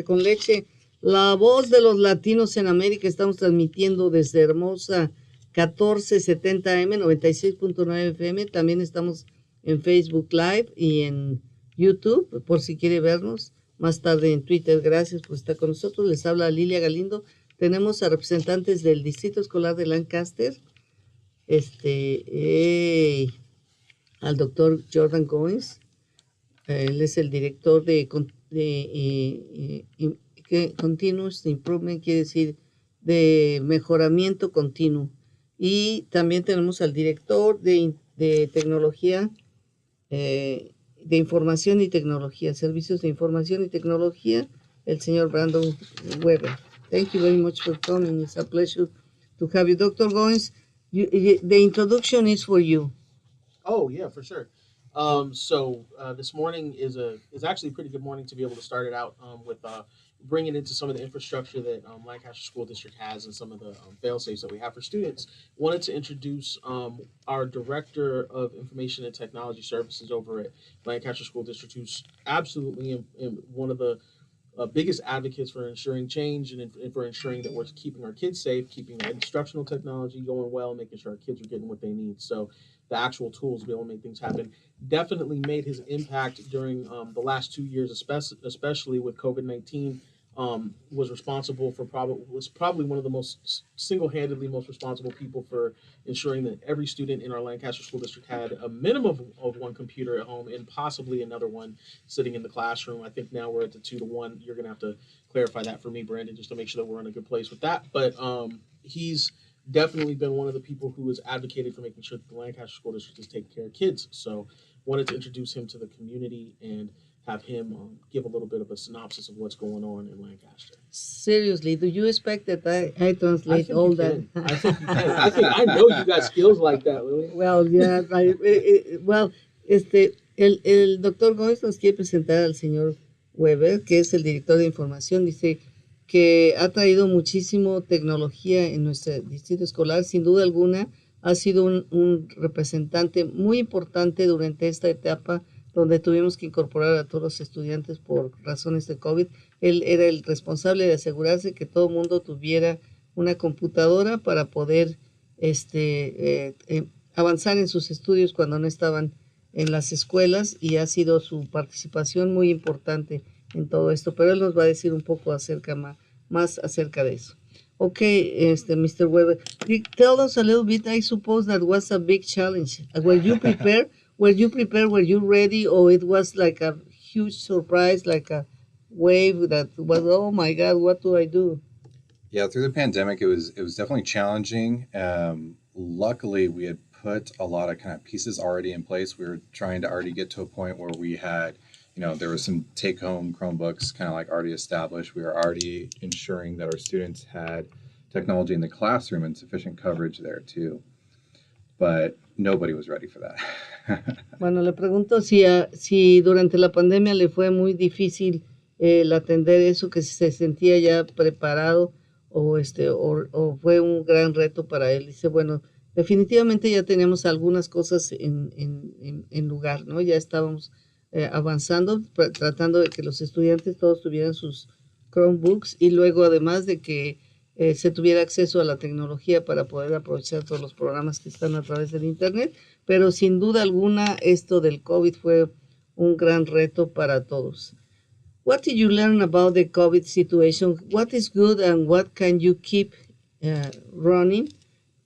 con Leche, la voz de los latinos en América. Estamos transmitiendo desde hermosa 1470M, 96.9 FM. También estamos en Facebook Live y en YouTube, por si quiere vernos. Más tarde en Twitter. Gracias por estar con nosotros. Les habla Lilia Galindo. Tenemos a representantes del Distrito Escolar de Lancaster, al doctor Jordan Goines. Él es el director de Continuous Improvement, quiere decir de mejoramiento continuo. Y también tenemos al director de tecnología, de información y tecnología, servicios de información y tecnología, el señor Brandon Weber. Thank you very much for coming. It's a pleasure to have you. Dr. Goines, the introduction is for you. Oh yeah, for sure. This morning is actually a pretty good morning to be able to start it out with bringing into some of the infrastructure that Lancaster School District has and some of the fail safes that we have for students. Wanted to introduce our director of information and technology services over at Lancaster School District, who's absolutely one of the biggest advocates for ensuring change and for ensuring that we're keeping our kids safe, keeping our instructional technology going well, making sure our kids are getting what they need. So the actual tools to be able to make things happen. Definitely made his impact during the last 2 years, especially with COVID-19. Was responsible for probably one of the most single-handedly most responsible people for ensuring that every student in our Lancaster School District had a minimum of one computer at home and possibly another one sitting in the classroom. I think now we're at the 2-to-1. You're going to have to clarify that for me, Brandon, just to make sure that we're in a good place with that. But he's definitely been one of the people who has advocated for making sure that the Lancaster School District is taking care of kids. So wanted to introduce him to the community and have him give a little bit of a synopsis of what's going on in Lancaster. Seriously, do you expect that I translate all that? I think you can. I know you got skills like that, Lily. Well, yeah, el doctor Goines nos quiere presentar al señor Weber, que es el director de información. Dice que ha traído muchísimo tecnología en nuestro distrito escolar. Sin duda alguna, ha sido un representante muy importante durante esta etapa donde tuvimos que incorporar a todos los estudiantes por razones de COVID. Él era el responsable de asegurarse que todo el mundo tuviera una computadora para poder avanzar en sus estudios cuando no estaban en las escuelas, y ha sido su participación muy importante en todo esto, pero él nos va a decir un poco más acerca de eso. Okay, Mr. Weber, tell us a little bit. I suppose that was a big challenge. Were you prepared? Were you ready, or it was like a huge surprise, like a wave that was, oh my God, what do I do? Yeah, through the pandemic, it was definitely challenging. Luckily, we had put a lot of kind of pieces already in place. We were trying to already get to a point where we had, there was some take-home Chromebooks kind of like already established. We were already ensuring that our students had technology in the classroom and sufficient coverage there too. But nobody was ready for that. Bueno, le pregunto si durante la pandemia le fue muy difícil el atender eso, que si se sentía ya preparado o fue un gran reto para él. Dice, bueno, definitivamente ya teníamos algunas cosas en lugar, ¿no? Ya estábamos avanzando, tratando de que los estudiantes todos tuvieran sus Chromebooks, y luego además de que se tuviera acceso a la tecnología para poder aprovechar todos los programas que están a través del Internet. Pero sin duda alguna esto del COVID fue un gran reto para todos. What did you learn about the COVID situation? What is good and what can you keep running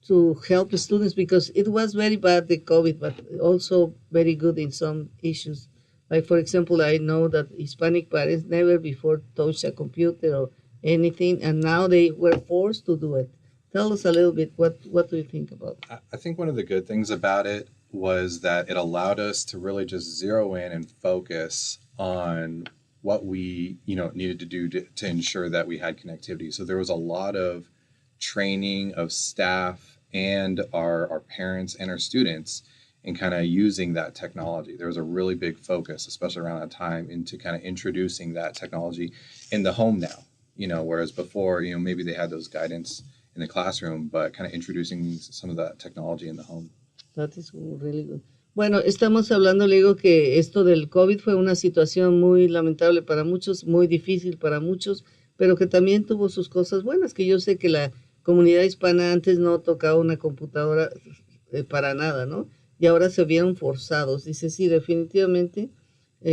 to help the students? Because it was very bad, the COVID, but also very good in some issues. Like, for example, I know that Hispanic parents never before touched a computer or anything, and now they were forced to do it. Tell us a little bit, what do you think about it? I think one of the good things about it was that it allowed us to really just zero in and focus on what we needed to do to ensure that we had connectivity. So there was a lot of training of staff and our parents and our students in kind of using that technology. There was a really big focus, especially around that time, into kind of introducing that technology in the home now, whereas before, maybe they had those guidance in the classroom, but kind of introducing some of that technology in the home. That is really good. Bueno, estamos hablando, le digo que esto del COVID fue una situación muy lamentable para muchos, muy difícil para muchos, pero que también tuvo sus cosas buenas, que yo sé que la comunidad hispana antes no tocaba una computadora para nada, ¿no? Y ahora se vieron forzados. Dice, sí, definitivamente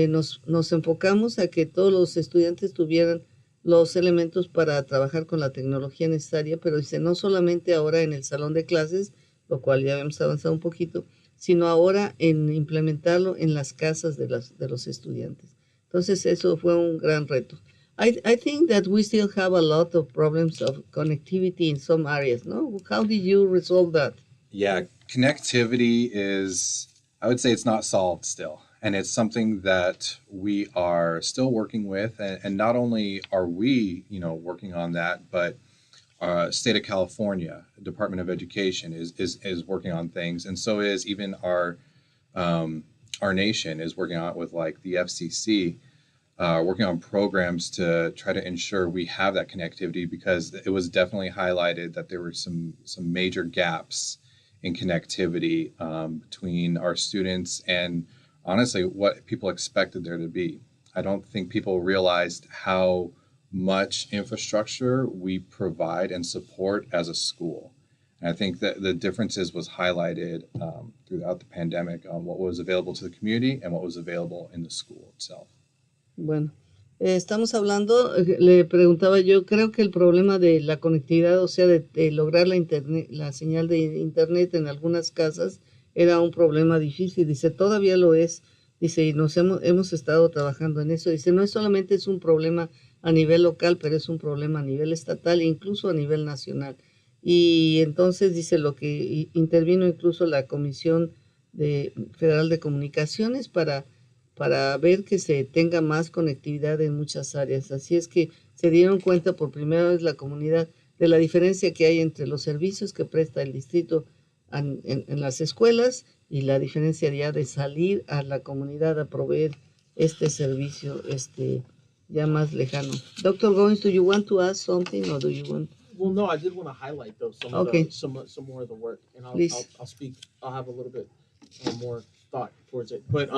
nos enfocamos a que todos los estudiantes tuvieran los elementos para trabajar con la tecnología necesaria, pero dice, no solamente ahora en el salón de clases, lo cual ya habíamos avanzado un poquito, sino ahora en implementarlo en las casas de los estudiantes. Entonces eso fue un gran reto. I think that we still have a lot of problems of connectivity in some areas, no? How did you resolve that? Yeah, connectivity is, I would say it's not solved still. And it's something that we are still working with. And not only are we, working on that, but state of California, Department of Education is working on things. And so is even our nation is working on it with like the FCC, working on programs to try to ensure we have that connectivity because it was definitely highlighted that there were some major gaps in connectivity between our students and honestly what people expected there to be. I don't think people realized how much infrastructure we provide and support as a school. And I think that the differences was highlighted throughout the pandemic on what was available to the community and what was available in the school itself. Bueno, estamos hablando, le preguntaba yo, creo que el problema de la conectividad, o sea, de lograr la internet, la señal de internet en algunas casas era un problema difícil. Dice, todavía lo es. Dice, y hemos estado trabajando en eso. Dice, no es solamente es un problema a nivel local, pero es un problema a nivel estatal e incluso a nivel nacional. Y entonces dice lo que intervino incluso la Comisión Federal de Comunicaciones para ver que se tenga más conectividad en muchas áreas. Así es que se dieron cuenta por primera vez la comunidad de la diferencia que hay entre los servicios que presta el distrito en las escuelas y la diferencia ya de salir a la comunidad a proveer este servicio ya más lejano. Dr. Goines, do you want to ask something or do you want? Well, no, I did want to highlight though some more of the work, and I'll speak. I'll have a little bit more thought towards it, but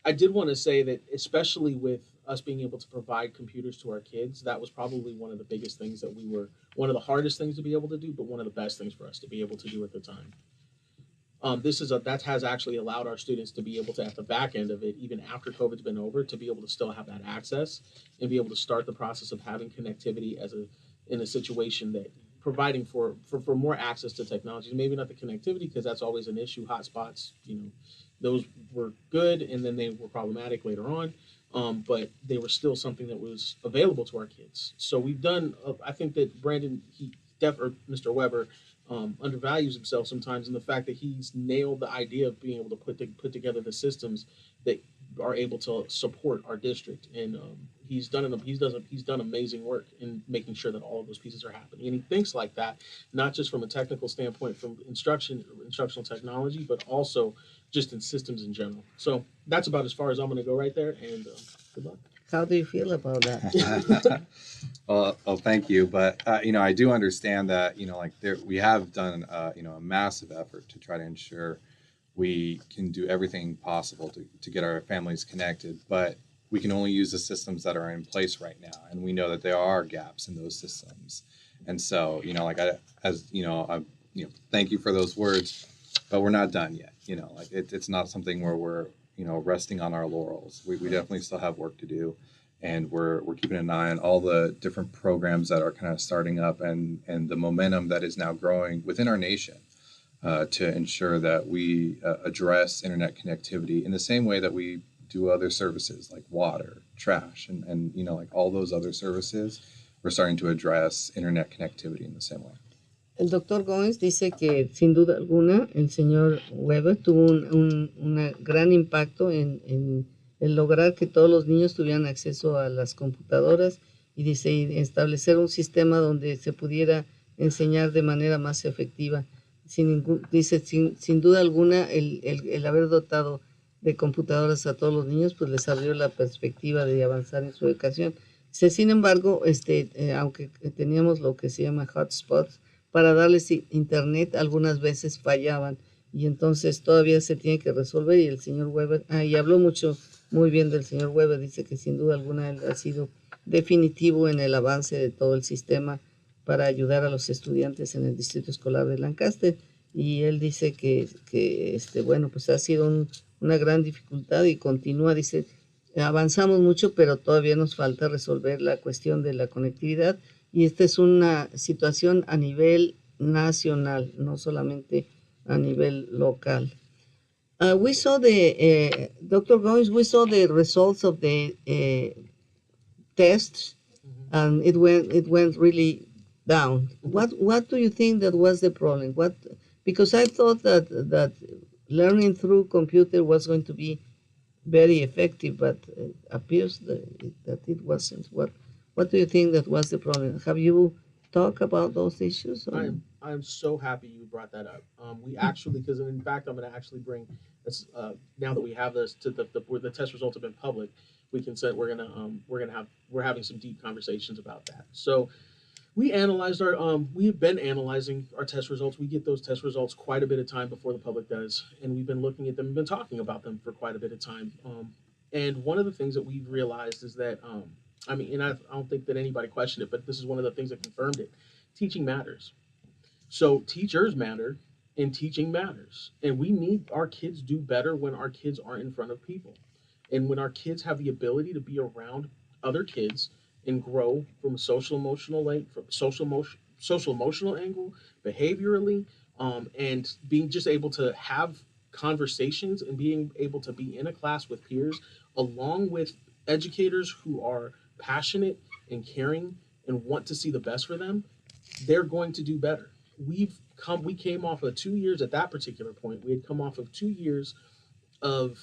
I did want to say that, especially with us being able to provide computers to our kids, that was probably one of the biggest things one of the hardest things to be able to do, but one of the best things for us to be able to do at the time. That has actually allowed our students to be able to, at the back end of it, even after COVID's been over, to be able to still have that access and be able to start the process of having connectivity in a situation that providing for more access to technology. Maybe not the connectivity because that's always an issue. Hotspots, those were good and then they were problematic later on, but they were still something that was available to our kids. So we've done. I think that Brandon, or Mr. Weber, undervalues himself sometimes in the fact that he's nailed the idea of being able to put together the systems that are able to support our district, and he's done amazing work in making sure that all of those pieces are happening. And he thinks like that, not just from a technical standpoint, from instructional technology, but also just in systems in general. So that's about as far as I'm going to go right there. And good luck. How do you feel about that? Well, thank you. But, I do understand that, we have done, a massive effort to try to ensure we can do everything possible to get our families connected. But we can only use the systems that are in place right now. And we know that there are gaps in those systems. And so, thank you for those words, but we're not done yet. It's not something where we're, resting on our laurels. We definitely still have work to do. And we're keeping an eye on all the different programs that are kind of starting up and the momentum that is now growing within our nation to ensure that we address internet connectivity in the same way that we do other services like water, trash, and all those other services. We're starting to address internet connectivity in the same way. El doctor Goines dice que sin duda alguna el señor Weber tuvo un gran impacto en lograr que todos los niños tuvieran acceso a las computadoras y dice establecer un sistema donde se pudiera enseñar de manera más efectiva. Sin duda alguna el haber dotado de computadoras a todos los niños pues les abrió la perspectiva de avanzar en su educación. Dice, sin embargo, aunque teníamos lo que se llama hotspots, para darles internet algunas veces fallaban y entonces todavía se tiene que resolver, y el señor Weber, y habló muy bien del señor Weber, dice que sin duda alguna él ha sido definitivo en el avance de todo el sistema para ayudar a los estudiantes en el distrito escolar de Lancaster, y él dice que bueno, pues ha sido una gran dificultad y continúa, dice, avanzamos mucho, pero todavía nos falta resolver la cuestión de la conectividad, y esta es una situación a nivel nacional, no solamente a nivel local. We saw Dr. Goines, we saw the results of the tests, and it went really down. What do you think that was the problem? Because I thought that learning through computer was going to be very effective, but it appears that it wasn't. What do you think that was the problem? Have you talked about those issues? I'm so happy you brought that up. We actually, because in fact, I'm going to actually bring this now that we have this to where the test results have been public. We can say we're having some deep conversations about that. So we've been analyzing our test results. We get those test results quite a bit of time before the public does, and we've been looking at them and been talking about them for quite a bit of time. And one of the things that we've realized is that I don't think that anybody questioned it, but this is one of the things that confirmed it. Teaching matters. So teachers matter, and teaching matters. And we need our kids do better when our kids aren't in front of people, and when our kids have the ability to be around other kids and grow from a social emotional angle, behaviorally, and being just able to have conversations and being able to be in a class with peers, along with educators who are passionate and caring and want to see the best for them. They're going to do better. We came off of 2 years at that particular point. We had come off of 2 years of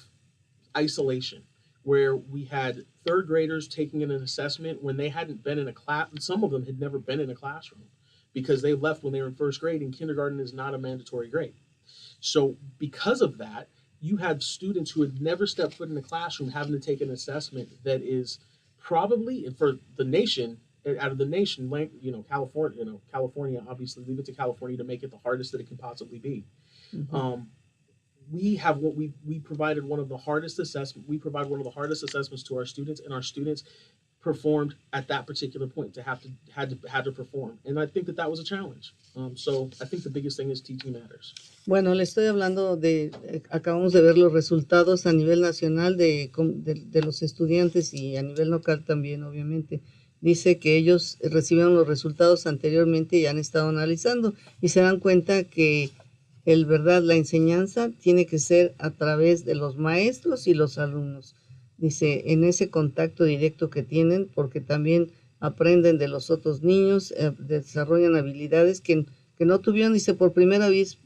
isolation, where we had third graders taking an assessment when they hadn't been in a class. Some of them had never been in a classroom because they left when they were in first grade, and kindergarten is not a mandatory grade. So because of that, you had students who had never stepped foot in a classroom having to take an assessment that is probably, for the nation, out of the nation, California, obviously leave it to California to make it the hardest that it can possibly be. Mm-hmm. We provided one of the hardest assessments. We provide one of the hardest assessments to our students, and our students performed at that particular point had to perform, and I think that was a challenge. So I think the biggest thing is teaching matters. Bueno, le estoy hablando acabamos de ver los resultados a nivel nacional de los estudiantes y a nivel local también, obviamente. Dice que ellos recibieron los resultados anteriormente y han estado analizando y se dan cuenta que la enseñanza tiene que ser a través de los maestros y los alumnos. Dice, en ese contacto directo que tienen, porque también aprenden de los otros niños, desarrollan habilidades que no tuvieron. Dice, por primera vez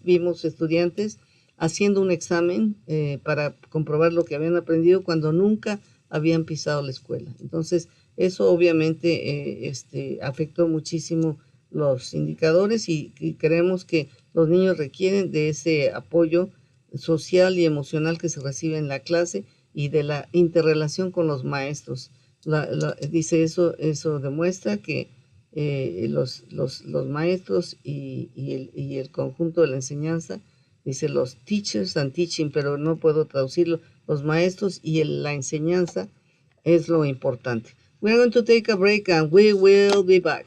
vimos estudiantes haciendo un examen para comprobar lo que habían aprendido cuando nunca habían pisado la escuela. Entonces, eso obviamente afectó muchísimo los indicadores y creemos que los niños requieren de ese apoyo social y emocional que se recibe en la clase y de la interrelación con los maestros. Dice eso demuestra que los maestros y el conjunto de la enseñanza, dice los teachers and teaching, pero no puedo traducirlo, los maestros y la enseñanza es lo importante. We're going to take a break and we will be back.